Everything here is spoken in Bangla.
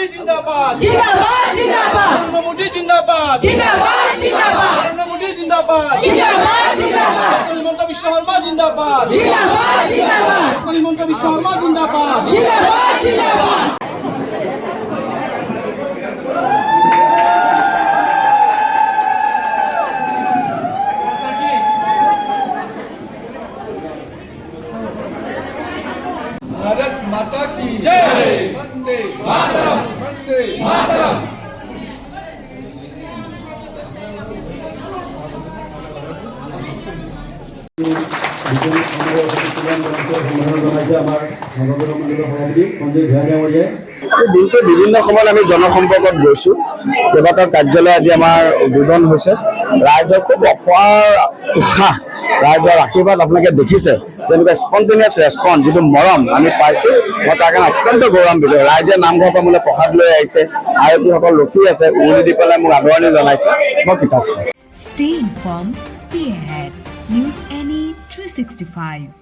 जिंदाबाद जिंदाबाद नरेंद्र मोदी जिंदाबाद जिंदाबाद नरेंद्र मोदी जिंदाबाद हिमंत विश्व शर्मा जिंदाबाद हिमंत विश्व शर्मा जिंदाबाद भारत माता की जय वंदे मातरम वंदे मातरम দিনটো বিভিন্ন সময়ত আমি জনসম্পৰ্কত গৈছো কেইবাটাও কাৰ্যালয় আজি আমাৰ উদ্বোধন হৈছে ৰাইজৰ খুব অপাৰ উৎসাহ ৰাইজৰ আশীৰ্বাদ আপোনালোকে দেখিছে যেনেকুৱা স্পন্টেনিয়াছ ৰেছপন্স যিটো মৰম আমি পাইছো মই তাৰ কাৰণে অত্যন্ত গৌৰৱান্বিত ৰাইজে নামঘৰৰ পৰা মোলৈ প্ৰসাদ লৈ আহিছে আয়তীসকল ৰখি আছে উৰুলি দি পেলাই মোক আদৰণি জনাইছে মই কৃতজ্ঞ Stay informed, stay ahead. News Any 365